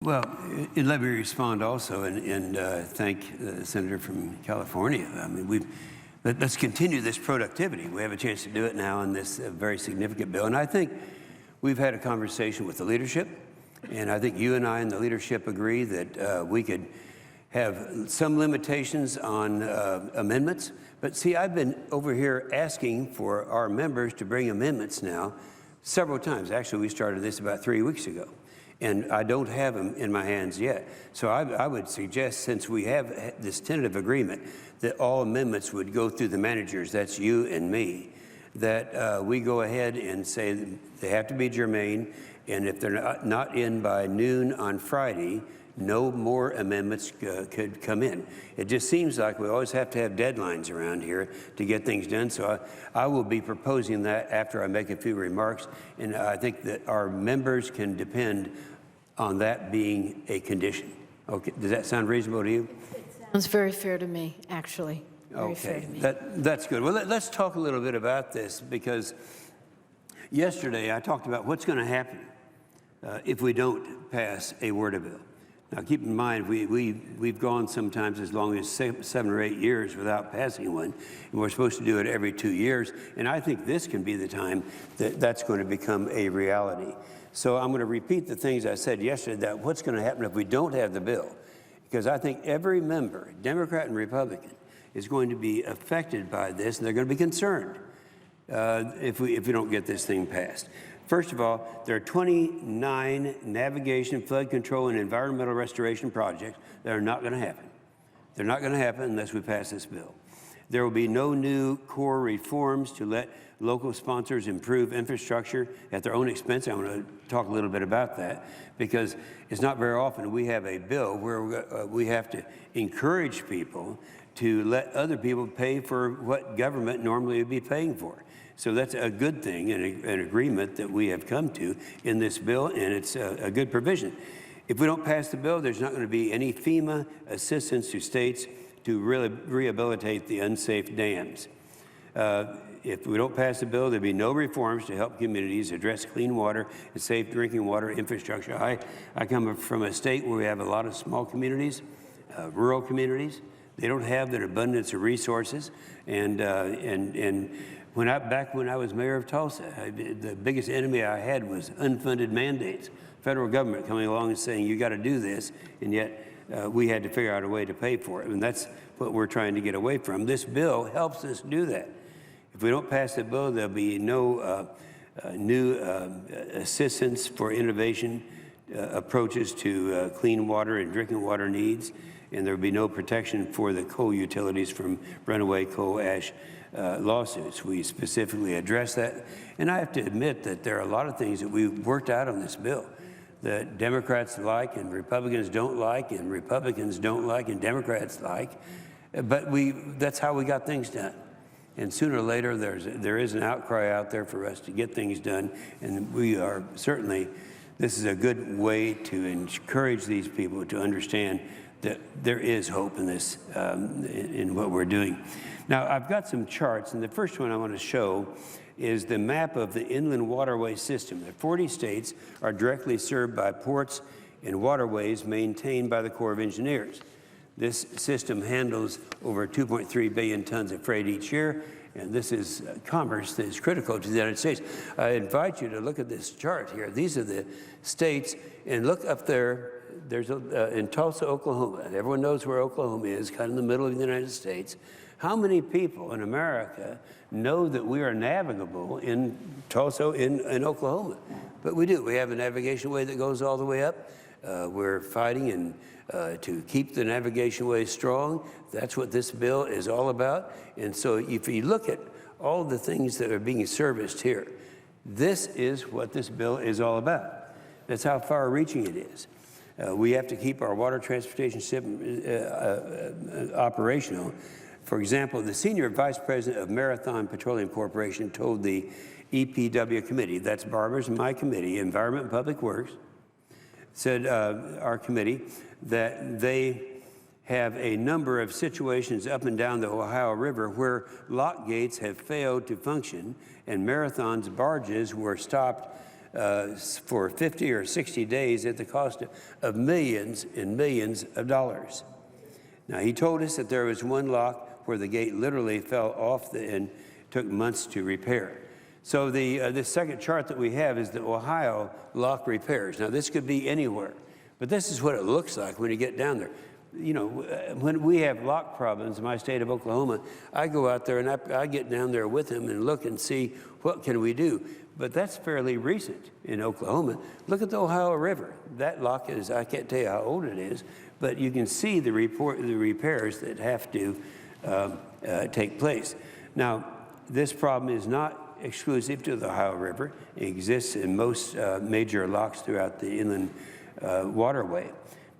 Well, let me respond also and thank the senator from California. I mean, let's continue this productivity. We have a chance to do it now on this very significant bill. And I think we've had a conversation with the leadership, and I think you and I and the leadership agree that we could have some limitations on amendments. But see, I've been over here asking for our members to bring amendments now several times. Actually, we started this about 3 weeks ago, and I don't have them in my hands yet. So I would suggest, since we have this tentative agreement, that all amendments would go through the managers, that's you and me, that we go ahead and say they have to be germane, and if they're not in by noon on Friday, no more amendments could come in. It just seems like we always have to have deadlines around here to get things done. So I will be proposing that after I make a few remarks. And I think that our members can depend on that being a condition. Okay, does that sound reasonable to you? It sounds very fair to me, actually. Very fair to me. That's good. Well, let's talk a little bit about this, because yesterday I talked about what's going to happen if we don't pass a WRDA bill. Now, keep in mind, we've gone sometimes as long as 7 or 8 years without passing one, and we're supposed to do it every 2 years, and I think this can be the time that that's going to become a reality. So I'm going to repeat the things I said yesterday, that what's going to happen if we don't have the bill, because I think every member, Democrat and Republican, is going to be affected by this, and they're going to be concerned if we don't get this thing passed. First of all, there are 29 navigation, flood control, and environmental restoration projects that are not going to happen. They're not going to happen unless we pass this bill. There will be no new core reforms to let local sponsors improve infrastructure at their own expense. I want to talk a little bit about that, because it's not very often we have a bill where we have to encourage people to let other people pay for what government normally would be paying for. So that's a good thing, and an agreement that we have come to in this bill, and it's a good provision. If we don't pass the bill, there's not going to be any FEMA assistance to states to really rehabilitate the unsafe dams. If we don't pass the bill, there'll be no reforms to help communities address clean water and safe drinking water infrastructure. I come from a state where we have a lot of small communities, rural communities. They don't have that abundance of resources, back when I was mayor of Tulsa, the biggest enemy I had was unfunded mandates. Federal government coming along and saying, you got to do this, and yet we had to figure out a way to pay for it, and that's what we're trying to get away from. This bill helps us do that. If we don't pass the bill, there'll be no new assistance for innovation approaches to clean water and drinking water needs, and there'll be no protection for the coal utilities from runaway coal ash lawsuits. We specifically address that. And I have to admit that there are a lot of things that we worked out on this bill that Democrats like and Republicans don't like, and Republicans don't like and Democrats like. But that's how we got things done. And sooner or later, there is an outcry out there for us to get things done. And we are certainly, this is a good way to encourage these people to understand that there is hope in this, in what we're doing. Now, I've got some charts, and the first one I want to show is the map of the inland waterway system. The 40 states are directly served by ports and waterways maintained by the Corps of Engineers. This system handles over 2.3 billion tons of freight each year, and this is commerce that is critical to the United States. I invite you to look at this chart here. These are the states, and look up there. There's in Tulsa, Oklahoma. Everyone knows where Oklahoma is, kind of in the middle of the United States. How many people in America know that we are navigable in Tulsa, in Oklahoma? But we do. We have a navigation way that goes all the way up. We're fighting to keep the navigation way strong. That's what this bill is all about. And so if you look at all the things that are being serviced here, this is what this bill is all about. That's how far-reaching it is. We have to keep our water transportation system operational. For example, the senior vice president of Marathon Petroleum Corporation told the EPW committee, that's Barbara's and my committee, Environment and Public Works, said our committee, that they have a number of situations up and down the Ohio River where lock gates have failed to function, and Marathon's barges were stopped for 50 or 60 days at the cost of millions and millions of dollars. Now, he told us that there was one lock where the gate literally fell off and took months to repair. So the second chart that we have is the Ohio lock repairs. Now, this could be anywhere, but this is what it looks like when you get down there. You know, when we have lock problems in my state of Oklahoma, I go out there and I get down there with him and look and see what can we do. But that's fairly recent in Oklahoma. Look at the Ohio River. That lock is, I can't tell you how old it is, but you can see the repairs that have to take place. Now, this problem is not exclusive to the Ohio River. It exists in most major locks throughout the inland waterway.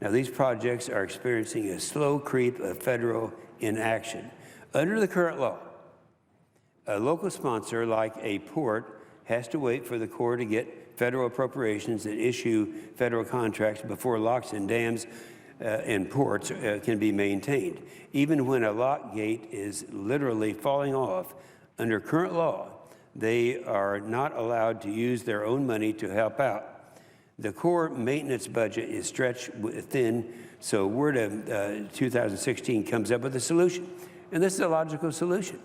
Now, these projects are experiencing a slow creep of federal inaction. Under the current law, a local sponsor like a port has to wait for the Corps to get federal appropriations that issue federal contracts before locks and dams and ports can be maintained. Even when a lock gate is literally falling off, under current law, they are not allowed to use their own money to help out. The Corps maintenance budget is stretched thin, so WRDA 2016 comes up with a solution. And this is a logical solution.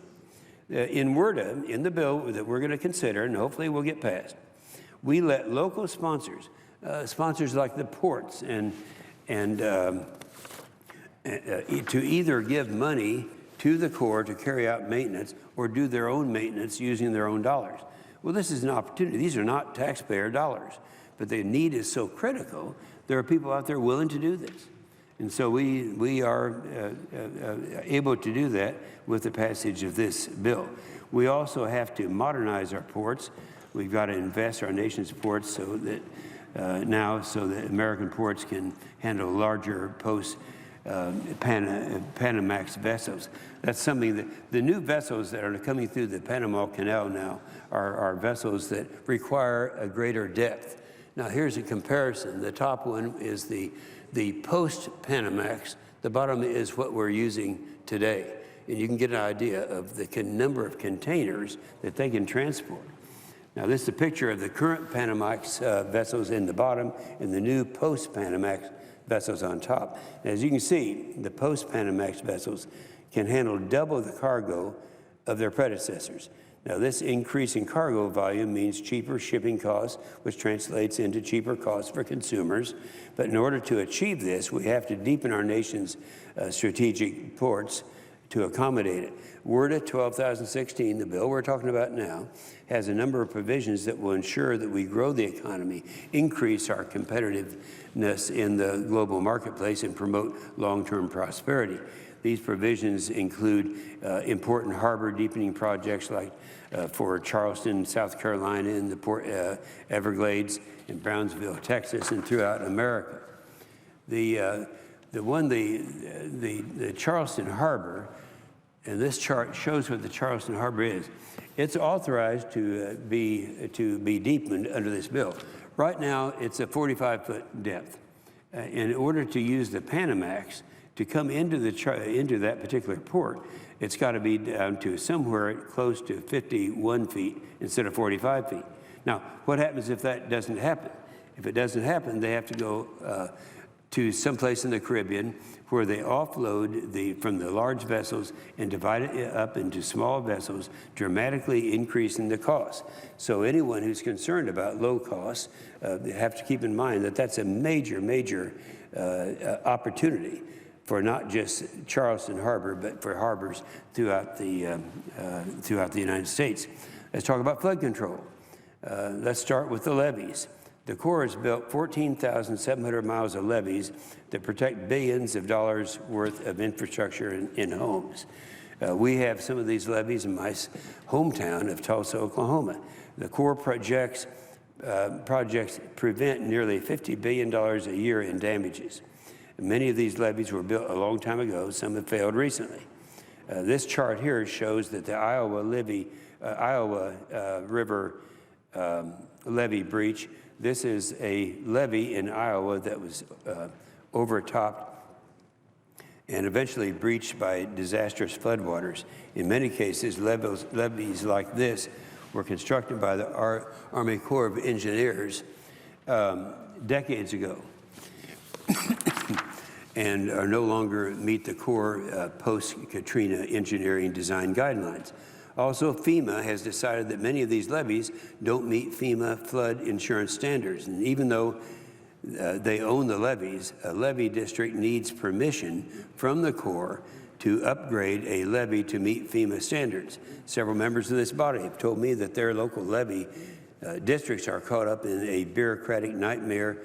In WRDA, in the bill that we're going to consider, and hopefully will get passed, we let local sponsors, sponsors like the ports, and to either give money to the Corps to carry out maintenance or do their own maintenance using their own dollars. Well, this is an opportunity. These are not taxpayer dollars, but the need is so critical, there are people out there willing to do this. And so we are able to do that with the passage of this bill. We also have to modernize our ports. We've got to invest our nation's ports so that so that American ports can handle larger Panamax vessels. That's something that the new vessels that are coming through the Panama Canal now are vessels that require a greater depth. Now, here's a comparison. The top one is the post-Panamax. The bottom is what we're using today. And you can get an idea of the number of containers that they can transport. Now, this is a picture of the current Panamax vessels in the bottom and the new post-Panamax vessels on top. As you can see, the post-Panamax vessels can handle double the cargo of their predecessors. Now, this increase in cargo volume means cheaper shipping costs, which translates into cheaper costs for consumers. But in order to achieve this, we have to deepen our nation's strategic ports to accommodate it. WRDA 12,016, the bill we're talking about now, has a number of provisions that will ensure that we grow the economy, increase our competitiveness in the global marketplace, and promote long-term prosperity. These provisions include important harbor deepening projects like for Charleston, South Carolina, and the Port Everglades, in Brownsville, Texas, and throughout America. The Charleston Harbor, and this chart shows what the Charleston Harbor is. It's authorized to be deepened under this bill. Right now, it's a 45-foot depth. In order to use the Panamax to come into that particular port, it's got to be down to somewhere close to 51 feet instead of 45 feet. Now, what happens if that doesn't happen? If it doesn't happen, they have to go to someplace in the Caribbean where they offload from the large vessels and divide it up into small vessels, dramatically increasing the cost. So anyone who's concerned about low costs, they have to keep in mind that that's a major, major opportunity for not just Charleston Harbor, but for harbors throughout the United States. Let's talk about flood control. Let's start with the levees. The Corps has built 14,700 miles of levees that protect billions of dollars worth of infrastructure in homes. We have some of these levees in my hometown of Tulsa, Oklahoma. The Corps projects prevent nearly $50 billion a year in damages. Many of these levees were built a long time ago. Some have failed recently. This chart here shows that the Iowa River levee breach. This is a levee in Iowa that was overtopped and eventually breached by disastrous floodwaters. In many cases, levees like this were constructed by the Army Corps of Engineers decades ago and are no longer meet the Corps post-Katrina engineering design guidelines. Also, FEMA has decided that many of these levees don't meet FEMA flood insurance standards. And even though they own the levees, a levee district needs permission from the Corps to upgrade a levee to meet FEMA standards. Several members of this body have told me that their local levee districts are caught up in a bureaucratic nightmare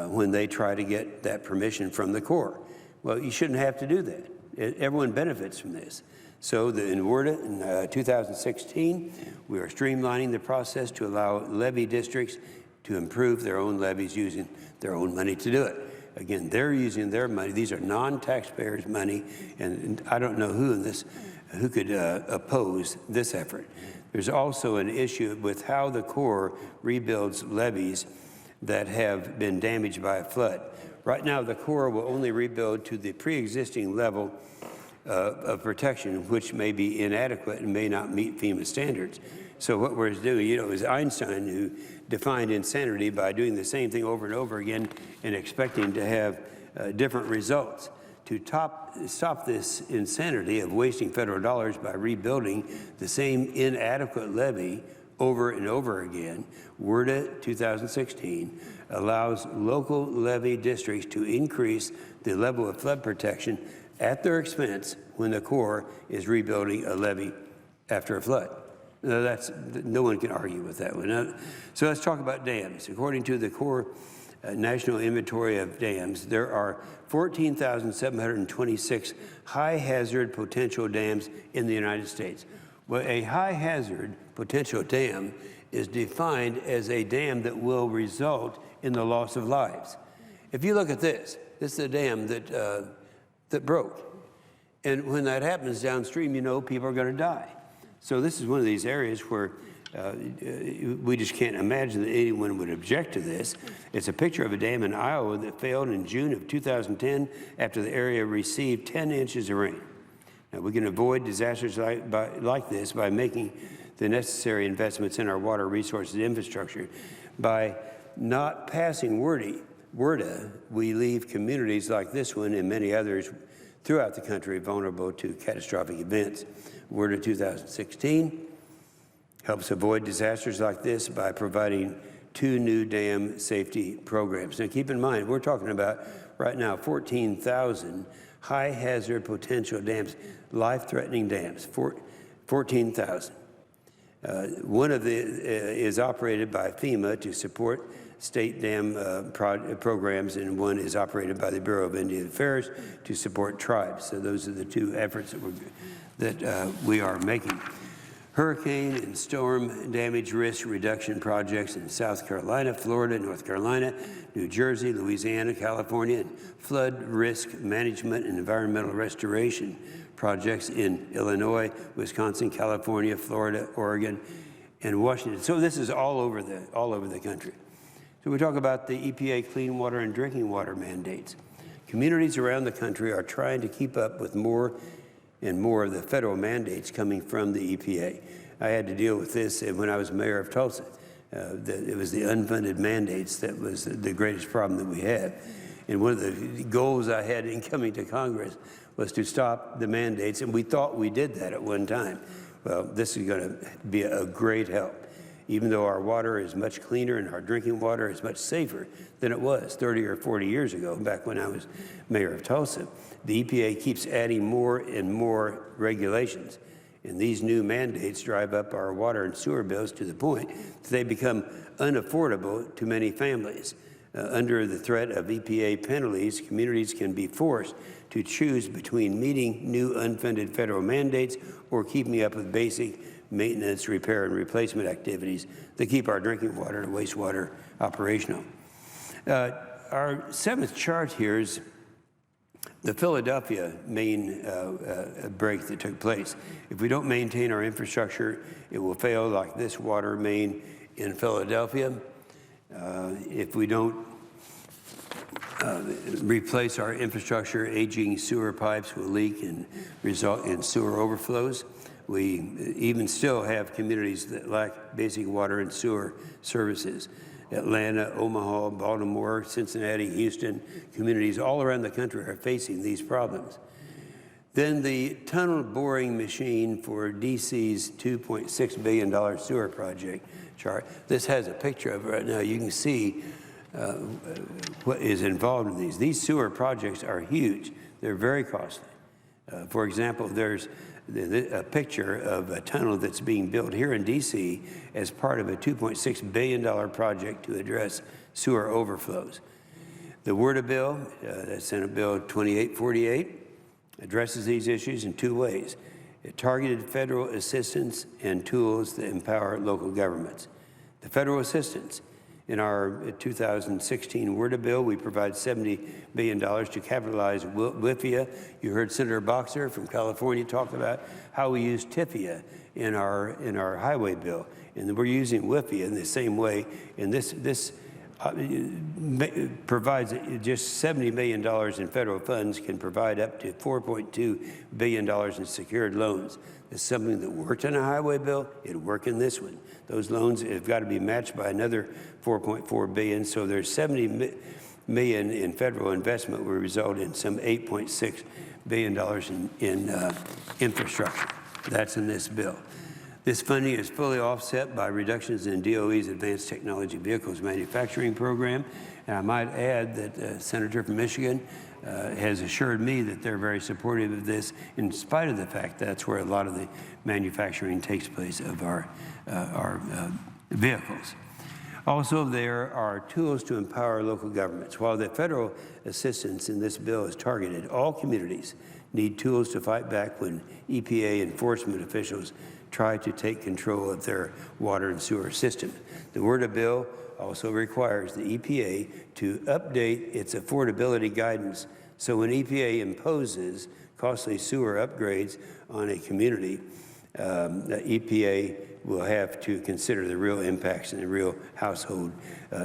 when they try to get that permission from the Corps. Well, you shouldn't have to do that. Everyone benefits from this. So in WRDA in 2016, we are streamlining the process to allow levee districts to improve their own levees using their own money to do it. Again, they're using their money. These are non-taxpayers' money, and I don't know who could oppose this effort. There's also an issue with how the Corps rebuilds levees that have been damaged by a flood. Right now, the Corps will only rebuild to the pre-existing level of protection, which may be inadequate and may not meet FEMA standards. So what we're doing, it was Einstein who defined insanity by doing the same thing over and over again and expecting to have different results. To stop this insanity of wasting federal dollars by rebuilding the same inadequate levee over and over again, WRDA 2016 allows local levee districts to increase the level of flood protection at their expense when the Corps is rebuilding a levee after a flood. Now no one can argue with that one. So let's talk about dams. According to the Corps National Inventory of Dams, there are 14,726 high-hazard potential dams in the United States. Well, a high-hazard potential dam is defined as a dam that will result in the loss of lives. If you look at this is a dam that broke. And when that happens downstream, people are going to die. So this is one of these areas where we just can't imagine that anyone would object to this. It's a picture of a dam in Iowa that failed in June of 2010 after the area received 10 inches of rain. Now, we can avoid disasters like this by making the necessary investments in our water resources infrastructure. By not passing WRDA, we leave communities like this one and many others throughout the country vulnerable to catastrophic events. WRDA 2016 helps avoid disasters like this by providing 2 new dam safety programs. Now keep in mind, we're talking about right now 14,000 high hazard potential dams, life-threatening dams, 14,000. One of the is operated by FEMA to support state dam programs, and one is operated by the Bureau of Indian Affairs to support tribes. So those are the 2 efforts that we are making. Hurricane and storm damage risk reduction projects in South Carolina, Florida, North Carolina, New Jersey, Louisiana, California, and flood risk management and environmental restoration projects in Illinois, Wisconsin, California, Florida, Oregon, and Washington. So this is all over the country. So we talk about the EPA clean water and drinking water mandates. Communities around the country are trying to keep up with more and more of the federal mandates coming from the EPA. I had to deal with this when I was mayor of Tulsa. It was the unfunded mandates that was the greatest problem that we had. And one of the goals I had in coming to Congress was to stop the mandates, and we thought we did that at one time. Well, this is going to be a great help. Even though our water is much cleaner and our drinking water is much safer than it was 30 or 40 years ago, back when I was mayor of Tulsa, the EPA keeps adding more and more regulations. And these new mandates drive up our water and sewer bills to the point that they become unaffordable to many families. Under the threat of EPA penalties, communities can be forced to choose between meeting new unfunded federal mandates or keeping up with basic maintenance, repair, and replacement activities that keep our drinking water and wastewater operational. Our 7th chart here is the Philadelphia main break that took place. If we don't maintain our infrastructure, it will fail like this water main in Philadelphia. If we don't replace our infrastructure, aging sewer pipes will leak and result in sewer overflows. we even still have communities that lack basic water and sewer services. Atlanta, Omaha, Baltimore, Cincinnati, Houston, communities all around the country are facing these problems. Then the tunnel boring machine for DC's $2.6 billion sewer project chart. This has a picture of it right now. You can see what is involved in these. These sewer projects are huge. They're very costly. For example, there's a picture of a tunnel that's being built here in D.C. as part of a $2.6 billion project to address sewer overflows. The WRDA bill, that's Senate Bill 2848, addresses these issues in two ways: targeted federal assistance and tools that empower local governments. The federal assistance. In our 2016 WRDA bill, we provide $70 billion to capitalize WIFIA. You heard Senator Boxer from California talk about how we use TIFIA in our highway bill. And we're using WIFIA in the same way. And this provides just $70 million in federal funds can provide up to $4.2 billion in secured loans. It's something that worked in a highway bill. It'll work in this one. Those loans have got to be matched by another $4.4 billion. So there's $70 million in federal investment will result in some $8.6 billion in infrastructure. That's in this bill. This funding is fully offset by reductions in DOE's Advanced Technology Vehicles Manufacturing Program. And I might add that the Senator from Michigan has assured me that they're very supportive of this, in spite of the fact that's where a lot of the manufacturing takes place of our vehicles. Also, there are tools to empower local governments. While the federal assistance in this bill is targeted, all communities need tools to fight back when EPA enforcement officials try to take control of their water and sewer system. The WRDA bill also requires the EPA to update its affordability guidance, so when EPA imposes costly sewer upgrades on a community, the EPA will have to consider the real impacts in the real household,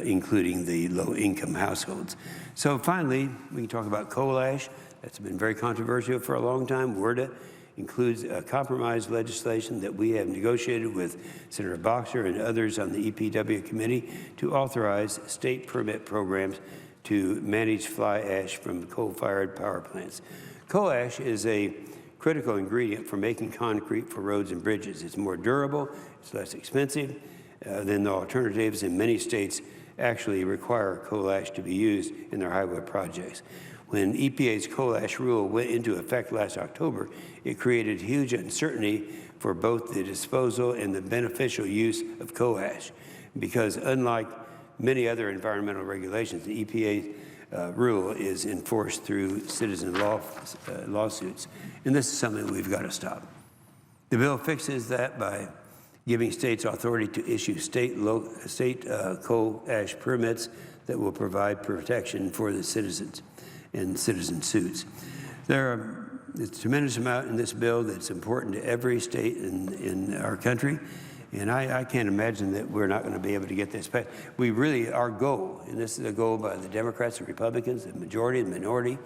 including the low-income households. So finally, we can talk about coal ash. That's been very controversial for a long time. WRDA includes a compromise legislation that we have negotiated with Senator Boxer and others on the EPW committee to authorize state permit programs to manage fly ash from coal-fired power plants. Coal ash is a critical ingredient for making concrete for roads and bridges. It's more durable, it's less expensive than the alternatives, and many states actually require coal ash to be used in their highway projects. When EPA's coal ash rule went into effect last October, it created huge uncertainty for both the disposal and the beneficial use of coal ash, because unlike many other environmental regulations, the EPA rule is enforced through citizen lawsuits, and this is something we've got to stop. The bill fixes that by giving states authority to issue state coal ash permits that will provide protection for the citizens in citizen suits. There's a tremendous amount in this bill that's important to every state in our country, and I can't imagine that we're not going to be able to get this passed. We really, our goal, and this is a goal by the Democrats and Republicans, the majority and minority,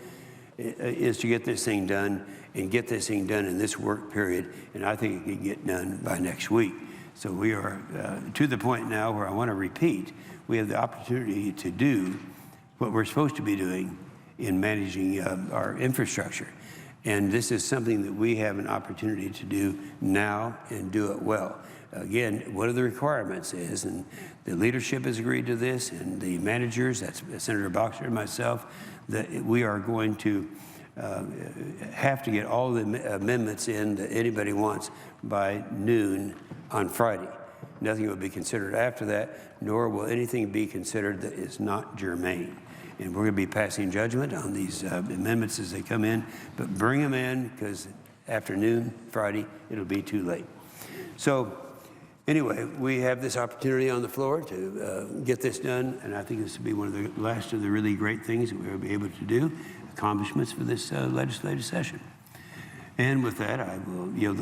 is to get this thing done and get this thing done in this work period, and I think it can get done by next week. So we are to the point now where I want to repeat, we have the opportunity to do what we're supposed to be doing in managing our infrastructure. And this is something that we have an opportunity to do now and do it well. Again, one of the requirements is, and the leadership has agreed to this, and the managers, that's Senator Boxer and myself, that we are going to have to get all the amendments in that anybody wants by noon on Friday. Nothing will be considered after that, nor will anything be considered that is not germane. And we're going to be passing judgment on these amendments as they come in, but bring them in, because after noon Friday, it'll be too late. So anyway, we have this opportunity on the floor to get this done, and I think this will be one of the last of the really great things that we'll be able to do, accomplishments for this legislative session. And with that, I will yield the